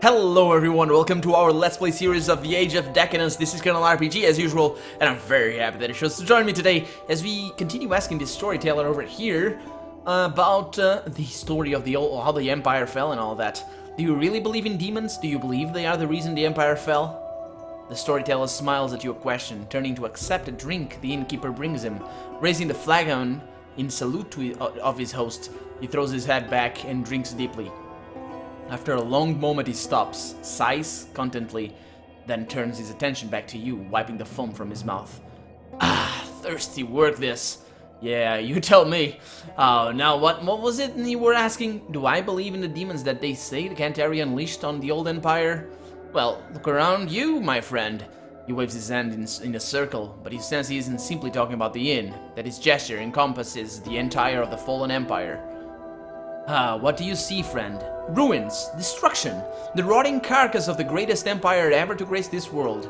Hello everyone, welcome to our Let's Play series of the Age of Decadence. This is Colonel RPG as usual, and I'm very happy that you chose to join me today as we continue asking this storyteller over here about the story of how the Empire fell and all that. Do you really believe in demons? Do you believe they are the reason the Empire fell? The storyteller smiles at your question, turning to accept a drink the innkeeper brings him. Raising the flagon in salute of his host, he throws his head back and drinks deeply. After a long moment he stops, sighs contentedly, then turns his attention back to you, wiping the foam from his mouth. Ah, thirsty work this. Yeah, you tell me. Now what was it you were asking? Do I believe in the demons that they say the Cantari unleashed on the old empire? Well, look around you, my friend. He waves his hand in a circle, but he says he isn't simply talking about the inn, that his gesture encompasses the entire of the fallen empire. What do you see, friend? Ruins, destruction, the rotting carcass of the greatest empire ever to grace this world.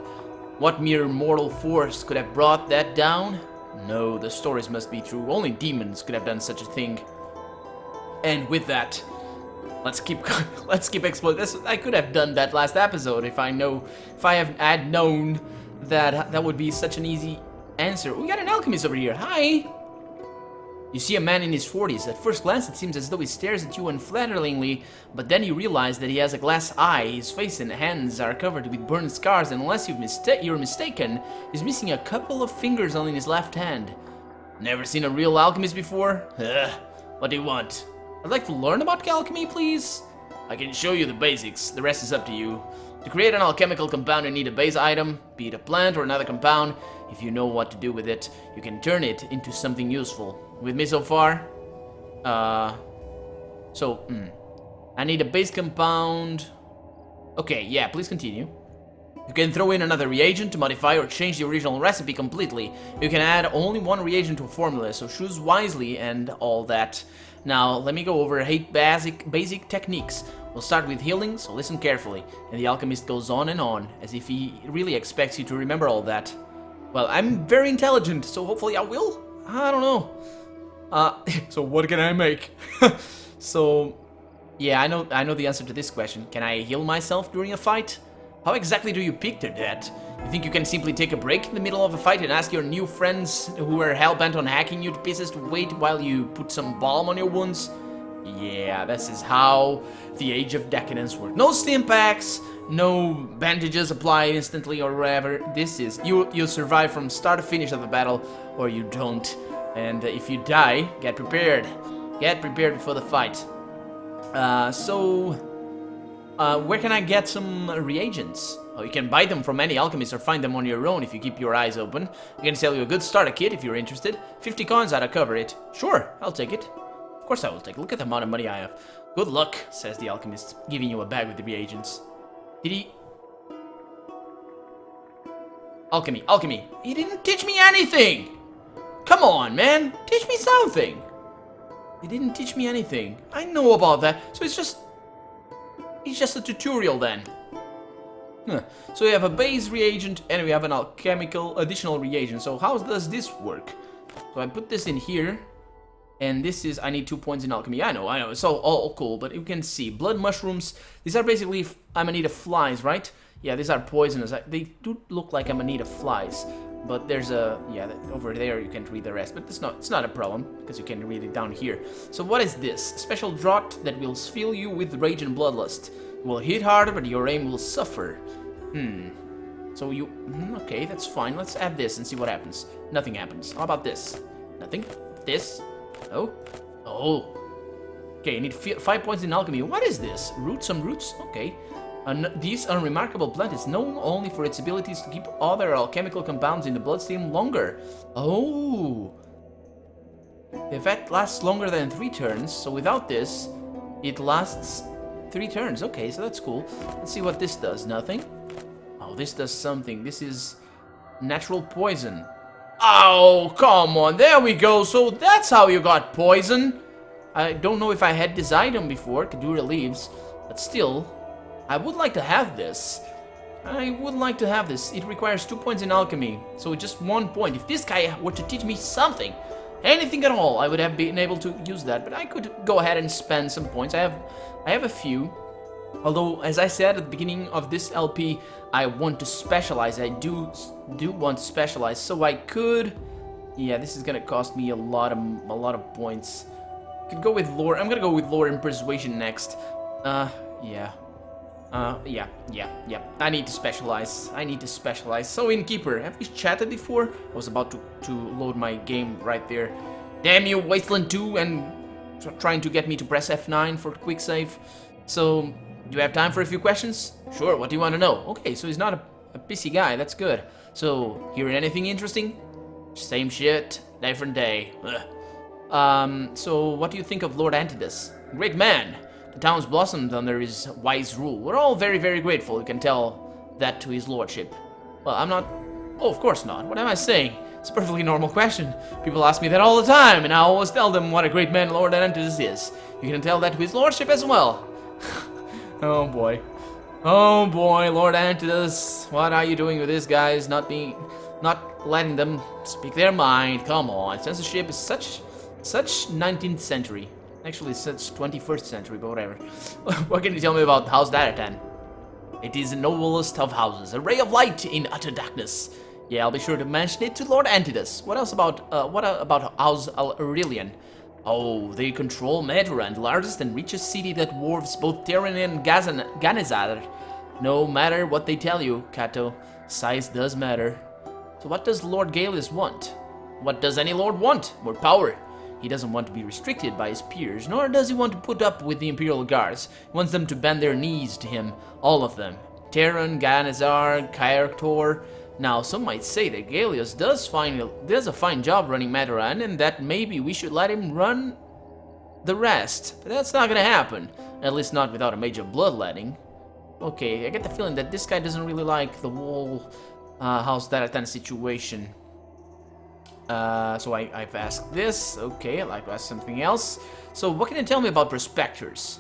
What mere mortal force could have brought that down? No, the stories must be true. Only demons could have done such a thing. And with that, let's keep exploring this. I could have done that last episode if I had known that would be such an easy answer. We got an alchemist over here. Hi. You see a man in his 40s. At first glance, it seems as though he stares at you unflatteringly, but then you realize that he has a glass eye, his face and hands are covered with burned scars, and unless you're mistaken, he's missing a couple of fingers on his left hand. Never seen a real alchemist before? What do you want? I'd like to learn about alchemy, please. I can show you the basics, the rest is up to you. To create an alchemical compound, you need a base item, be it a plant or another compound. If you know what to do with it, you can turn it into something useful. With me so far? I need a base compound. Okay, yeah, please continue. You can throw in another reagent to modify or change the original recipe completely. You can add only one reagent to a formula, so choose wisely and all that. Now, let me go over 8 basic techniques. We'll start with healing, so listen carefully. And the alchemist goes on and on, as if he really expects you to remember all that. Well, I'm very intelligent, so hopefully I will? I don't know. So what can I make? So, yeah, I know the answer to this question. Can I heal myself during a fight? How exactly do you picture that? You think you can simply take a break in the middle of a fight and ask your new friends who are hell-bent on hacking you to pieces to wait while you put some balm on your wounds? Yeah, this is how the Age of Decadence works. No stim packs, no bandages applied instantly or whatever. This is, you survive from start to finish of the battle, or you don't. And if you die, get prepared. Get prepared before the fight. Where can I get some reagents? Oh, you can buy them from any alchemist or find them on your own if you keep your eyes open. I can sell you a good starter kit if you're interested. 50 coins ought to cover it. Sure, I'll take it. Of course I will take it. Look at the amount of money I have. Good luck, says the alchemist, giving you a bag with the reagents. Did he... Alchemy. He didn't teach me anything! Come on, man! Teach me something! He didn't teach me anything. I know about that, so it's just a tutorial then. So we have a base reagent and we have an alchemical additional reagent. So how does this work? So I put this in here, and this is, I need 2 points in alchemy. I know, it's all cool, but you can see blood mushrooms. These are basically amanita flies, right? Yeah, these are poisonous. They do look like amanita flies. But there's over there you can't read the rest, but it's not a problem because you can read it down here. So what is this? A special draught that will fill you with rage and bloodlust. You will hit harder, but your aim will suffer. So okay, that's fine. Let's add this and see what happens. Nothing happens. How about this? Nothing. This? Oh. Okay, I need 5 points in alchemy. What is this? Some roots? Okay. This unremarkable plant is known only for its abilities to keep other alchemical compounds in the bloodstream longer. Oh! The effect lasts longer than 3 turns, so without this, it lasts 3 turns. Okay, so that's cool. Let's see what this does. Nothing? Oh, this does something. This is natural poison. Oh, come on. There we go. So that's how you got poison. I don't know if I had this item before, Kadura leaves, but still... I would like to have this. It requires 2 points in alchemy, so just 1 point. If this guy were to teach me something, anything at all, I would have been able to use that. But I could go ahead and spend some points. I have a few. Although, as I said at the beginning of this LP, I want to specialize. I do want to specialize, so I could. Yeah, this is gonna cost me a lot of points. I could go with lore. I'm gonna go with lore and persuasion next. Yeah. Yeah. I need to specialize. So, Innkeeper, have we chatted before? I was about to load my game right there. Damn you, Wasteland 2, and trying to get me to press F9 for quick save. So, do you have time for a few questions? Sure, what do you want to know? Okay, so he's not a pissy guy, that's good. So, hearing anything interesting? Same shit, different day. Ugh. So what do you think of Lord Antias? Great man. The town's blossomed under his wise rule. We're all very, very grateful. You can tell that to his lordship. Well, I'm not... Oh, of course not. What am I saying? It's a perfectly normal question. People ask me that all the time, and I always tell them what a great man Lord Antias is. You can tell that to his lordship as well. Oh boy. Oh boy, Lord Antias. What are you doing with these guys? Not letting them speak their mind. Come on. Censorship is such 19th century. Actually, it's such 21st century, but whatever. What can you tell me about House Daratan? It is the noblest of houses, a ray of light in utter darkness. Yeah, I'll be sure to mention it to Lord Antias. What else about House Aurelian? Oh, they control Meteran, the largest and richest city that dwarfs both Terran and Ganezar. No matter what they tell you, Kato, size does matter. So what does Lord Gallius want? What does any lord want? More power. He doesn't want to be restricted by his peers, nor does he want to put up with the Imperial Guards. He wants them to bend their knees to him, all of them. Terran, Ganezar, Kyrktor. Now, some might say that Gallius does a fine job running Meteran, and that maybe we should let him run the rest. But that's not gonna happen, at least not without a major bloodletting. Okay, I get the feeling that this guy doesn't really like the whole House Daratan situation. So I've asked this. Okay, I'd like to ask something else. So what can you tell me about prospectors?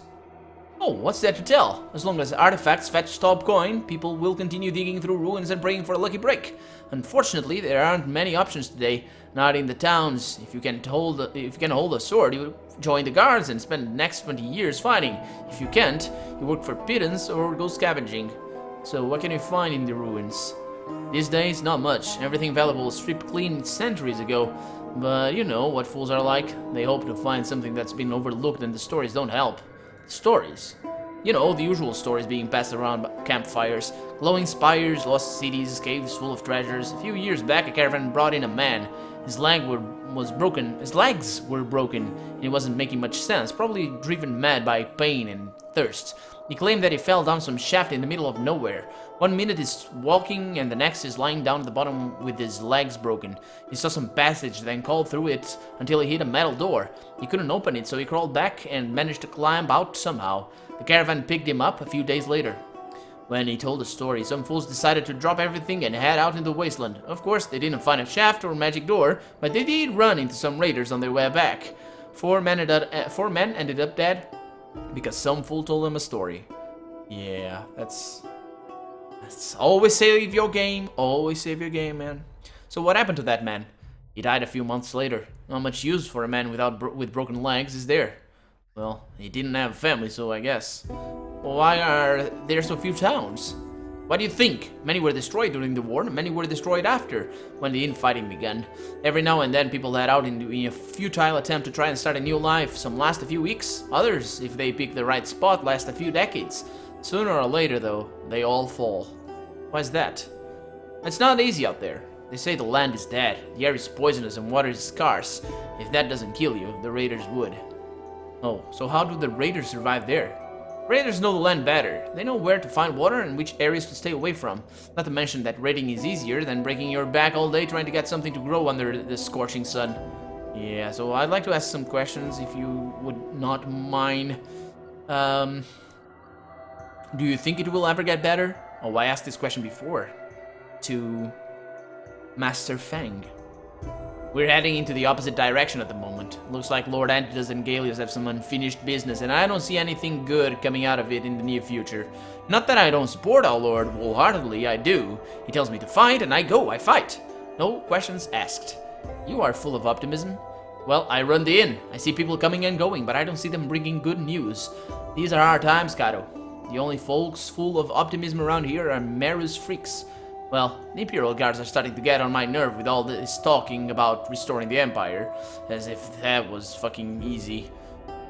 Oh, what's there to tell? As long as artifacts fetch top coin, people will continue digging through ruins and praying for a lucky break. Unfortunately, there aren't many options today. Not in the towns. If you can hold a sword, you join the guards and spend the next 20 years fighting. If you can't, you work for pittance or go scavenging. So what can you find in the ruins? These days, not much. Everything valuable was stripped clean centuries ago. But you know what fools are like. They hope to find something that's been overlooked, and the stories don't help. Stories? You know, the usual stories being passed around by campfires. Glowing spires, lost cities, caves full of treasures. A few years back, a caravan brought in a man. His legs were broken, and he wasn't making much sense, probably driven mad by pain and thirst. He claimed that he fell down some shaft in the middle of nowhere. 1 minute he's walking, and the next is lying down at the bottom with his legs broken. He saw some passage, then crawled through it until he hit a metal door. He couldn't open it, so he crawled back and managed to climb out somehow. The caravan picked him up a few days later. When he told the story, some fools decided to drop everything and head out in the wasteland. Of course, they didn't find a shaft or a magic door, but they did run into some raiders on their way back. 4 men ended up dead because some fool told them a story. Yeah, that's always save your game. Always save your game, man. So what happened to that man? He died a few months later. Not much use for a man with broken legs, is there? Well, he didn't have a family, so I guess. Well, why are there so few towns? What do you think? Many were destroyed during the war, and many were destroyed after, when the infighting began. Every now and then people head out in a futile attempt to try and start a new life. Some last a few weeks, others, if they pick the right spot, last a few decades. Sooner or later, though, they all fall. Why is that? It's not easy out there. They say the land is dead, the air is poisonous, and water is scarce. If that doesn't kill you, the raiders would. Oh, so how do the raiders survive there? Raiders know the land better. They know where to find water and which areas to stay away from. Not to mention that raiding is easier than breaking your back all day trying to get something to grow under the scorching sun. Yeah, so I'd like to ask some questions if you would not mind. Do you think it will ever get better? Oh, I asked this question before. To Master Fang. We're heading into the opposite direction at the moment. Looks like Lord Antias and Gallius have some unfinished business, and I don't see anything good coming out of it in the near future. Not that I don't support our Lord wholeheartedly, I do. He tells me to fight, and I go, I fight. No questions asked. You are full of optimism. Well, I run the inn. I see people coming and going, but I don't see them bringing good news. These are our times, Kato. The only folks full of optimism around here are Meru's freaks. Well, the Imperial Guards are starting to get on my nerve with all this talking about restoring the Empire, as if that was fucking easy.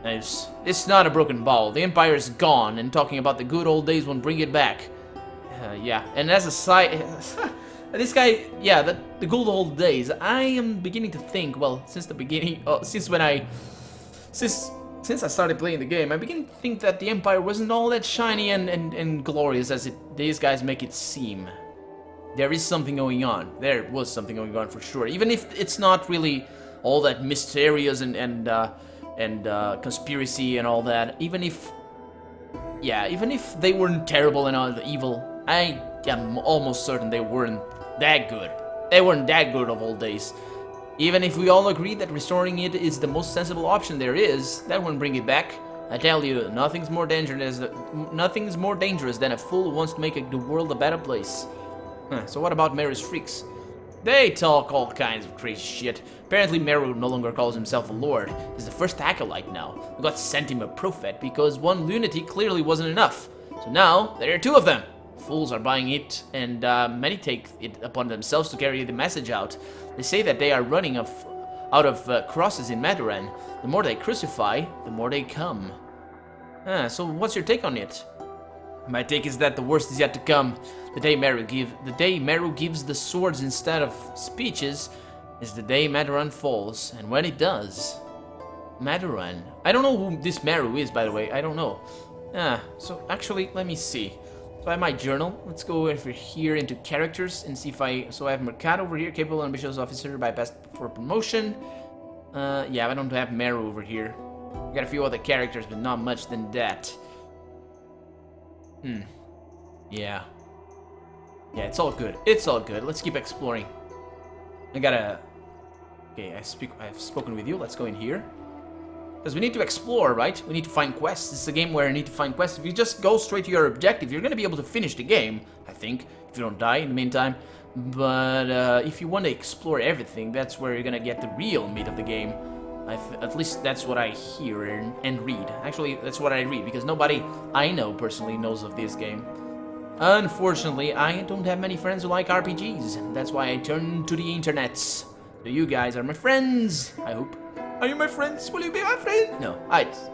It's not a broken ball. The Empire is gone, and talking about the good old days won't bring it back. Yeah, and as a side... this guy, yeah, the good old days, I am beginning to think, well, since the beginning, since I started playing the game, I begin to think that the Empire wasn't all that shiny and glorious as these guys make it seem. There is something going on. There was something going on for sure. Even if it's not really all that mysterious and conspiracy and all that. Even if they weren't terrible and all evil, I am almost certain they weren't that good. They weren't that good of old days. Even if we all agree that restoring it is the most sensible option there is, that won't bring it back. I tell you, nothing's more dangerous than a fool who wants to make the world a better place. So what about Meru's freaks? They talk all kinds of crazy shit. Apparently Meru no longer calls himself a lord. He's the first acolyte now. The gods sent him a prophet because one lunatic clearly wasn't enough. So now, there are two of them. Fools are buying it, and many take it upon themselves to carry the message out. They say that they are running out of crosses in Maduran. The more they crucify, the more they come. So what's your take on it? My take is that the worst is yet to come. The day Meru gives the swords instead of speeches is the day Maduran falls, and when it does... Maduran? I don't know who this Meru is, by the way, I don't know. So actually, let me see. So I have my journal. Let's go over here into characters and see if I have Mercado over here, capable and ambitious officer, bypassed for promotion. Yeah, I don't have Meru over here. I got a few other characters, but not much than that. Yeah. Yeah, it's all good. It's all good. Let's keep exploring. Okay, I've spoken with you. Let's go in here. Because we need to explore, right? We need to find quests. This is a game where I need to find quests. If you just go straight to your objective, you're going to be able to finish the game, I think, if you don't die in the meantime. But if you want to explore everything, that's where you're going to get the real meat of the game. At least that's what I hear and read. Actually, that's what I read, because nobody I know personally knows of this game. Unfortunately, I don't have many friends who like RPGs, and that's why I turn to the internets. So you guys are my friends, I hope. Are you my friends? Will you be my friend? No,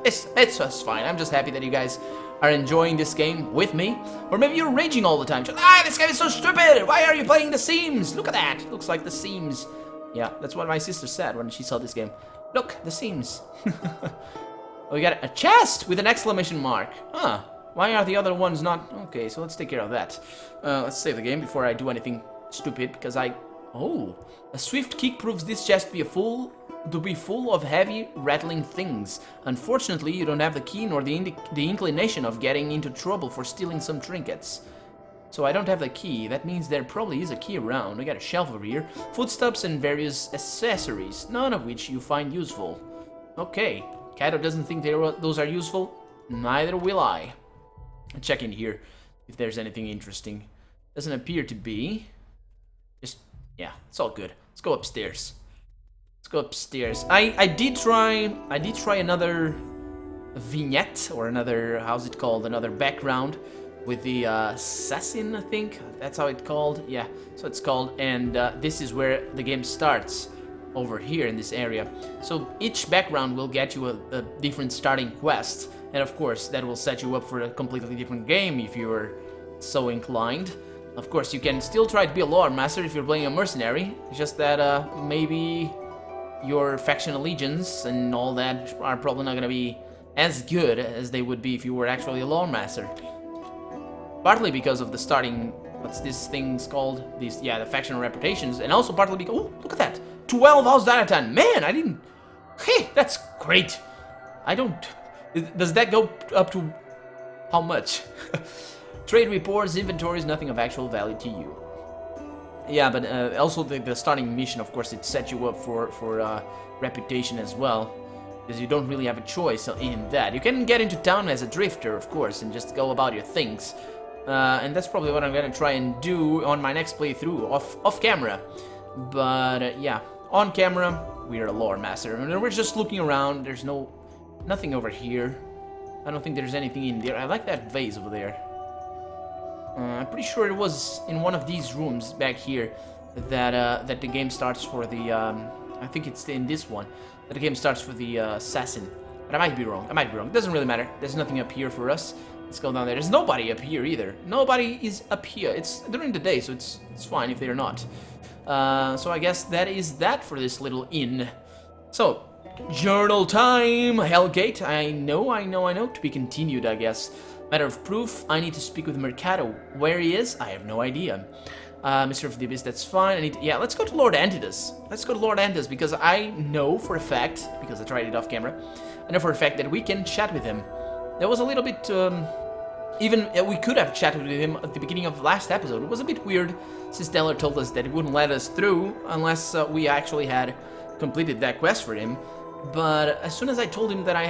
it's just fine. I'm just happy that you guys are enjoying this game with me. Or maybe you're raging all the time. This game is so stupid! Why are you playing The Sims? Look at that! Looks like The Sims. Yeah, that's what my sister said when she saw this game. Look, The Sims. Oh, we got a chest with an exclamation mark. Huh. Why are the other ones not... Okay, so let's take care of that. Let's save the game before I do anything stupid, because Oh, a swift kick proves this chest to be full of heavy, rattling things. Unfortunately, you don't have the key nor the inclination of getting into trouble for stealing some trinkets. So I don't have the key. That means there probably is a key around. We got a shelf over here. Footsteps and various accessories, none of which you find useful. Okay, Kaito doesn't think those are useful. Neither will I. Check in here if there's anything interesting. Doesn't appear to be. Yeah, it's all good. Let's go upstairs. Let's go upstairs. I did try another vignette, or another, how's it called? Another background with the assassin, I think. That's how it's called. Yeah, so it's called. And this is where the game starts, over here in this area. So each background will get you a different starting quest. And of course, that will set you up for a completely different game if you're so inclined. Of course, you can still try to be a Lord Master if you're playing a mercenary. It's just that maybe your faction allegiance and all that are probably not going to be as good as they would be if you were actually a Lord Master. Partly because of the starting, what's this thing's called? The faction reputations, and also partly because, oh, look at that! 12 hours Daratan! Man, I didn't... Hey, that's great! Does that go up to... how much? Trade reports, inventories, nothing of actual value to you. Yeah, but also the starting mission, of course, it sets you up for reputation as well, because you don't really have a choice in that. You can get into town as a drifter, of course, and just go about your things. And that's probably what I'm gonna try and do on my next playthrough, off camera. But yeah, on camera, we're a Lore Master, and we're just looking around. There's nothing over here. I don't think there's anything in there. I like that vase over there. I'm pretty sure it was in one of these rooms back here that the game starts for the, I think it's in this one, that the game starts for the assassin. But I might be wrong. It doesn't really matter. There's nothing up here for us. Let's go down there. There's nobody up here either. Nobody is up here. It's during the day, so it's fine if they're not. So I guess that is that for this little inn. So, journal time! Hellgate, I know. To be continued, I guess. Matter of proof, I need to speak with Mercado. Where he is, I have no idea. Mr. Vdweller, that's fine. Yeah, let's go to Lord Antias. Let's go to Lord Antias, because I know for a fact, because I tried it off camera, I know for a fact that we can chat with him. There was a little bit, even we could have chatted with him at the beginning of the last episode. It was a bit weird, since Vdweller told us that he wouldn't let us through unless we actually had completed that quest for him. But as soon as I told him that I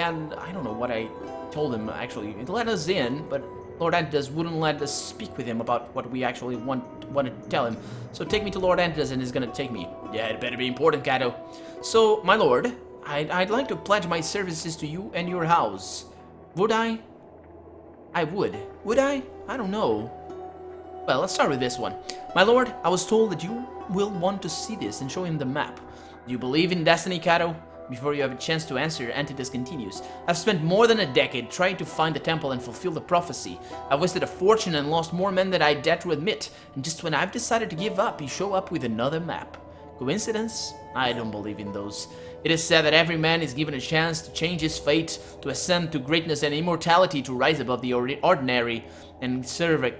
don't know what I told him actually, it let us in, but Lord Antias wouldn't let us speak with him about what we actually wanted to tell him. So take me to Lord Antias and he's gonna take me. Yeah, it better be important, Cato. So, my lord, I'd like to pledge my services to you and your house. Would I? I would. Would I? I don't know. Well, let's start with this one. My lord, I was told that you will want to see this and show him the map. Do you believe in destiny, Cato? Before you have a chance to answer, Antias continues. I've spent more than a decade trying to find the temple and fulfill the prophecy. I've wasted a fortune and lost more men than I dare to admit. And just when I've decided to give up, you show up with another map. Coincidence? I don't believe in those. It is said that every man is given a chance to change his fate, to ascend to greatness and immortality, to rise above the ordinary and serve a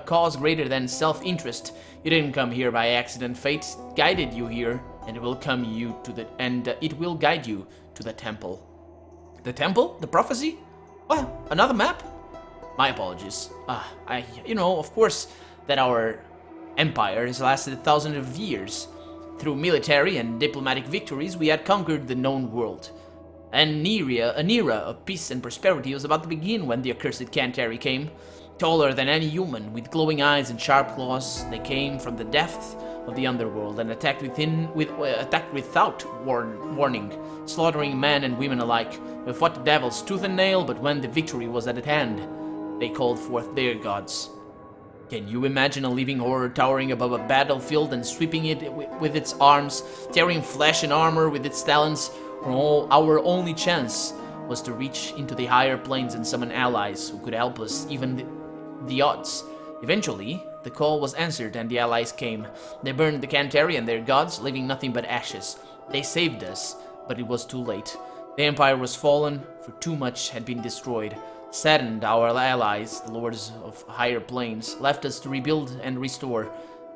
cause greater than self-interest. You didn't come here by accident. Fate guided you here, and it will it will guide you to the temple. The temple? The prophecy? Well, another map? My apologies. Of course that our empire has lasted thousands of years. Through military and diplomatic victories, we had conquered the known world. An era of peace and prosperity was about to begin when the accursed Cantari came. Taller than any human, with glowing eyes and sharp claws, they came from the depths of the underworld and attacked without warning, slaughtering men and women alike. We fought the devils tooth and nail, but when the victory was at hand, they called forth their gods. Can you imagine a living horror towering above a battlefield and sweeping it with its arms, tearing flesh and armor with its talons? Our only chance was to reach into the higher planes and summon allies who could help us, even the odds. Eventually, the call was answered and the allies came. They burned the Cantari and their gods, leaving nothing but ashes. They saved us, but it was too late. The Empire was fallen, for too much had been destroyed. Saddened, our allies, the lords of higher planes, left us to rebuild and restore.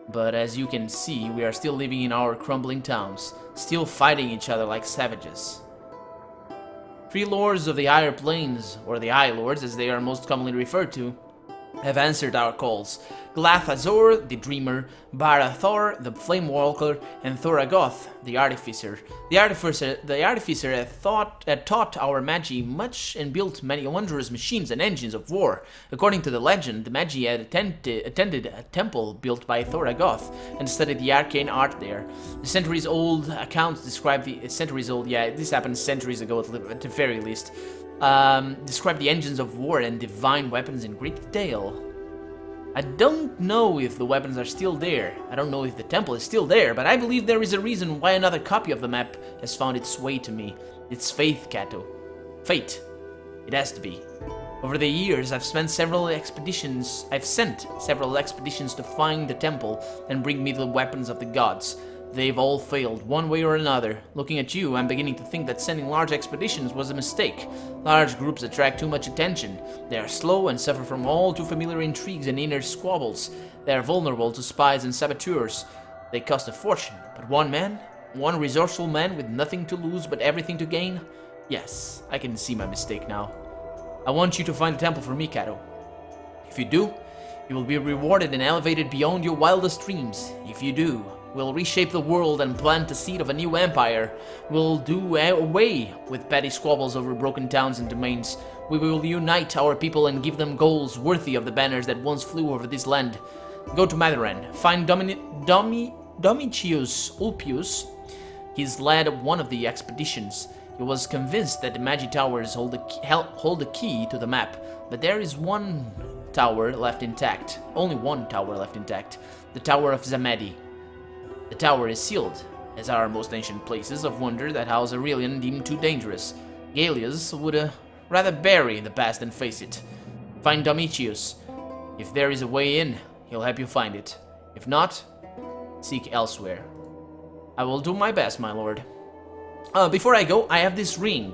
But as you can see, we are still living in our crumbling towns, still fighting each other like savages. 3 lords of the higher planes, or the High Lords as they are most commonly referred to, have answered our calls. Glathazor, the Dreamer, Barathor, the Flamewalker, and Thoragoth, the Artificer. The Artificer had taught our Magi much and built many wondrous machines and engines of war. According to the legend, the Magi had attended a temple built by Thoragoth and studied the arcane art there. The centuries-old accounts describe this happened centuries ago at the very least. Describe the engines of war and divine weapons in great detail. I don't know if the weapons are still there. I don't know if the temple is still there, but I believe there is a reason why another copy of the map has found its way to me. It's faith, Cato. Fate. It has to be. Over the years, I've sent several expeditions to find the temple and bring me the weapons of the gods. They've all failed, one way or another. Looking at you, I'm beginning to think that sending large expeditions was a mistake. Large groups attract too much attention. They are slow and suffer from all too familiar intrigues and inner squabbles. They are vulnerable to spies and saboteurs. They cost a fortune, but one resourceful man with nothing to lose but everything to gain? Yes, I can see my mistake now. I want you to find a temple for me, Cato. If you do, you will be rewarded and elevated beyond your wildest dreams. If you do, we'll reshape the world and plant the seed of a new empire. We'll do away with petty squabbles over broken towns and domains. We will unite our people and give them goals worthy of the banners that once flew over this land. Go to Matheran, find Domitius Ulpius. He's led one of the expeditions. He was convinced that the magic towers hold the key to the map, but there is one tower left intact. Only one tower left intact. The Tower of Zamedi. The tower is sealed, as are most ancient places of wonder that house Aurelian deemed too dangerous. Gallius would rather bury the past than face it. Find Domitius. If there is a way in, he'll help you find it. If not, seek elsewhere. I will do my best, my lord. Before I go, I have this ring.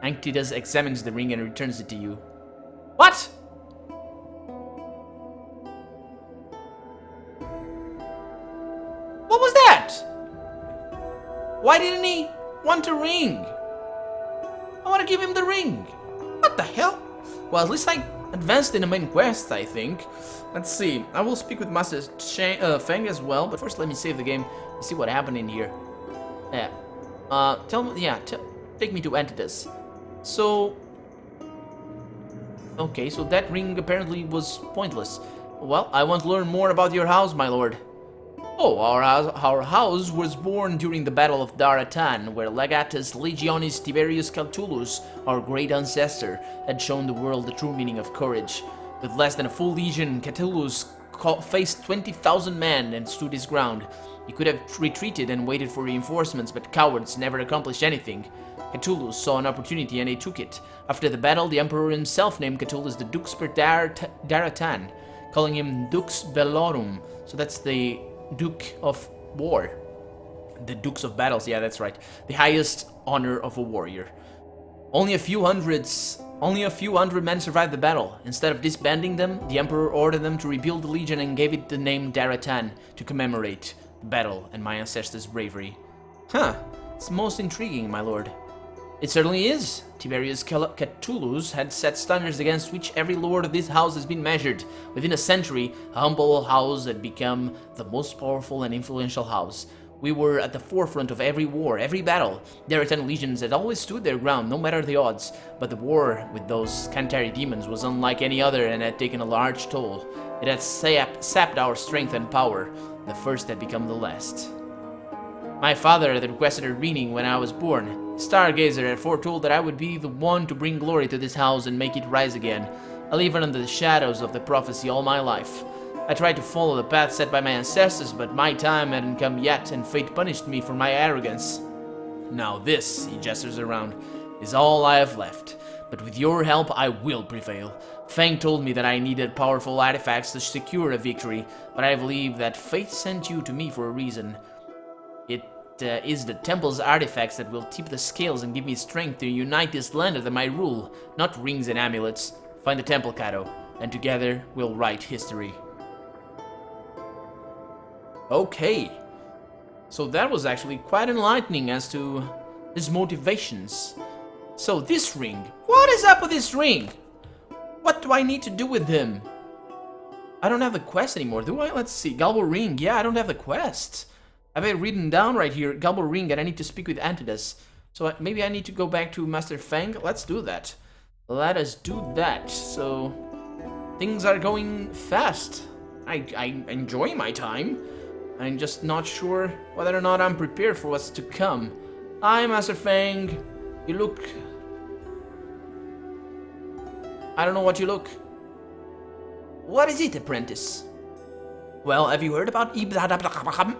Antias examines the ring and returns it to you. What? What was that? Why didn't he want a ring? I want to give him the ring. What the hell? Well, at least I advanced in the main quest, I think. Let's see. I will speak with Master Fang as well, but first let me save the game and see what happened in here. Yeah. Take me to Antias. So... Okay, so that ring apparently was pointless. Well, I want to learn more about your house, my lord. Oh, our house was born during the Battle of Daratan, where Legatus Legionis Tiberius Catulus, our great ancestor, had shown the world the true meaning of courage. With less than a full legion, Catulus faced 20,000 men and stood his ground. He could have retreated and waited for reinforcements, but cowards never accomplished anything. Catulus saw an opportunity and he took it. After the battle, the emperor himself named Catulus the Dux per Daratan, calling him Dux Bellorum, so that's the Duke of War. The Dukes of Battles, yeah, that's right. The highest honor of a warrior. Only a few hundred men survived the battle. Instead of disbanding them, the emperor ordered them to rebuild the legion and gave it the name Daratan to commemorate the battle and my ancestors' bravery. Huh, it's most intriguing, my lord. It certainly is. Tiberius Catulus had set standards against which every lord of this house has been measured. Within a century, a humble house had become the most powerful and influential house. We were at the forefront of every war, every battle. Daratan legions had always stood their ground, no matter the odds. But the war with those Cantari demons was unlike any other and had taken a large toll. It had sapped our strength and power. The first had become the last. My father had requested a reading when I was born. Stargazer had foretold that I would be the one to bring glory to this house and make it rise again. I lived under the shadows of the prophecy all my life. I tried to follow the path set by my ancestors, but my time hadn't come yet, and fate punished me for my arrogance. Now this, he gestures around, is all I have left. But with your help, I will prevail. Fang told me that I needed powerful artifacts to secure a victory, but I believe that fate sent you to me for a reason. It is the temple's artifacts that will tip the scales and give me strength to unite this land under my rule, not rings and amulets. Find the temple, Cato, and together we'll write history. Okay, so that was actually quite enlightening as to his motivations. So this ring, what is up with this ring? What do I need to do with him? I don't have the quest anymore, do I? Let's see, Galbo Ring, yeah, I don't have the quest. I have it written down right here, Galbo Ring, and I need to speak with Antias. So maybe I need to go back to Master Fang. Let's do that. Let us do that. So things are going fast. I enjoy my time. I'm just not sure whether or not I'm prepared for what's to come. Hi, Master Fang. You look... I don't know what you look. What is it, apprentice? Well, have you heard about Ibdadabdakabakam?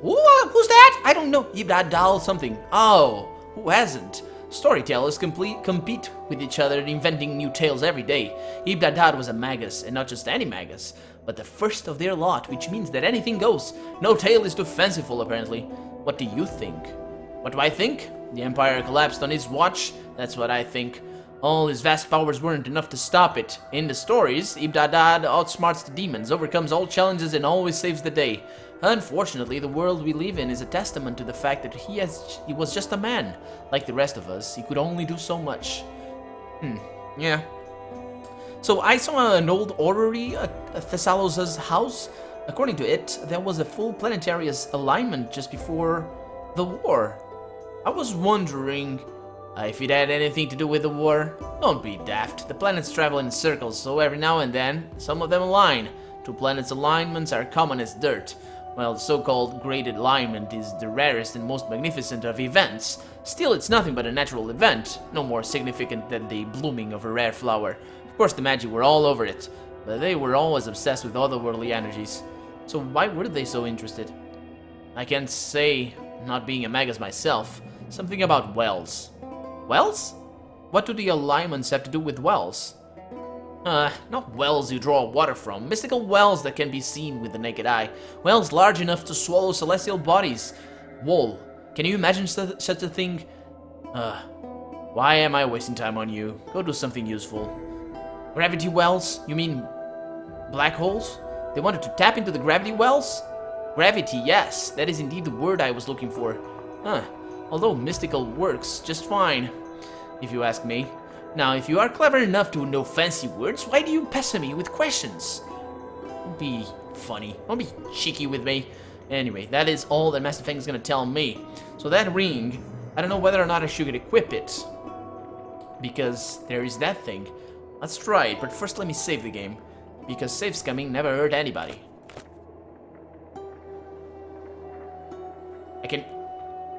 Who's that? I don't know. Ibdadal something. Oh, who hasn't? Storytellers compete with each other inventing new tales every day. Ibdadad was a magus, and not just any magus, but the first of their lot, which means that anything goes. No tale is too fanciful, apparently. What do you think? What do I think? The Empire collapsed on his watch. That's what I think. All his vast powers weren't enough to stop it. In the stories, Ibdadad outsmarts the demons, overcomes all challenges, and always saves the day. Unfortunately, the world we live in is a testament to the fact that he was just a man. Like the rest of us, he could only do so much. Yeah. So I saw an old orrery at Thessalos' house. According to it, there was a full planetary alignment just before the war. I was wondering if it had anything to do with the war. Don't be daft. The planets travel in circles, so every now and then, some of them align. Two planets' alignments are common as dirt. Well, the so-called Great Alignment is the rarest and most magnificent of events. Still, it's nothing but a natural event, no more significant than the blooming of a rare flower. Of course, the Magi were all over it, but they were always obsessed with otherworldly energies. So why were they so interested? I can't say, not being a magus myself. Something about wells. Wells? What do the alignments have to do with wells? Not wells you draw water from. Mystical wells that can be seen with the naked eye. Wells large enough to swallow celestial bodies. Whoa. Can you imagine such a thing? Why am I wasting time on you? Go do something useful. Gravity wells? You mean black holes? They wanted to tap into the gravity wells? Gravity, yes. That is indeed the word I was looking for. Although mystical works just fine, if you ask me. Now, if you are clever enough to know fancy words, why do you pester me with questions? Don't be funny. Don't be cheeky with me. Anyway, that is all that Master Fang is going to tell me. So that ring, I don't know whether or not I should equip it. Because there is that thing. Let's try it, but first let me save the game. Because save scumming never hurt anybody.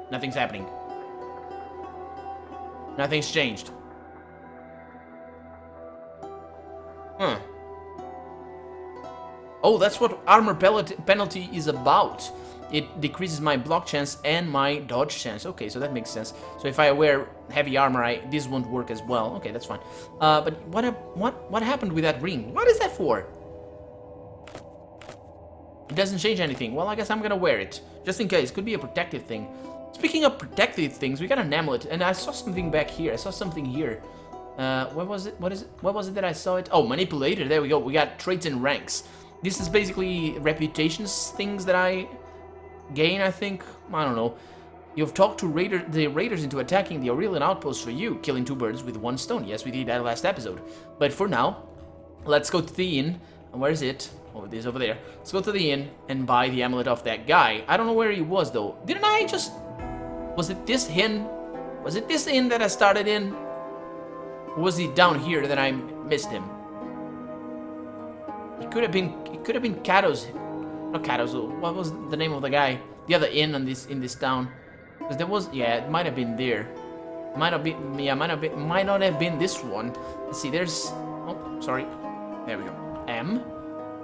Nothing's happening. Nothing's changed. Oh, that's what armor penalty is about. It decreases my block chance and my dodge chance. Okay, so that makes sense. So if I wear heavy armor, this won't work as well. Okay, that's fine. But what happened with that ring? What is that for? It doesn't change anything. Well, I guess I'm gonna wear it just in case. Could be a protective thing. Speaking of protective things, we got an amulet, and I saw something back here. I saw something here. What was it? What is it? What was it that I saw it? Oh, manipulator. There we go. We got traits and ranks. This is basically reputations things that I gain, I think. I don't know. You've talked to the raiders into attacking the Aurelian outpost for you, killing 2 birds with 1 stone. Yes, we did that last episode. But for now, let's go to the inn. And where is it? Oh, it is over there. Let's go to the inn and buy the amulet off that guy. I don't know where he was, though. Didn't I just... Was it this inn? Was it this inn that I started in? Or was he down here that I missed him? It could have been Cato's. Not Cato's. What was the name of the guy? The other inn in this town. Because there was, yeah, it might have been there. Might not have been this one. Let's see. There's, oh, sorry. There we go.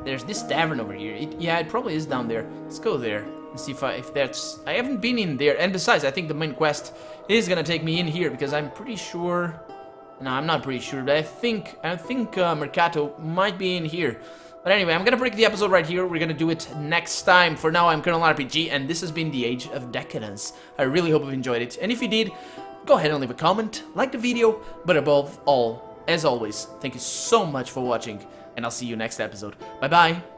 There's this tavern over here. Yeah, it probably is down there. Let's go there and see if that's. I haven't been in there. And besides, I think the main quest is gonna take me in here because I'm pretty sure. No, I'm not pretty sure, but I think Mercato might be in here. But anyway, I'm gonna break the episode right here. We're gonna do it next time. For now, I'm Colonel RPG, and this has been the Age of Decadence. I really hope you've enjoyed it. And if you did, go ahead and leave a comment, like the video, but above all, as always, thank you so much for watching, and I'll see you next episode. Bye-bye.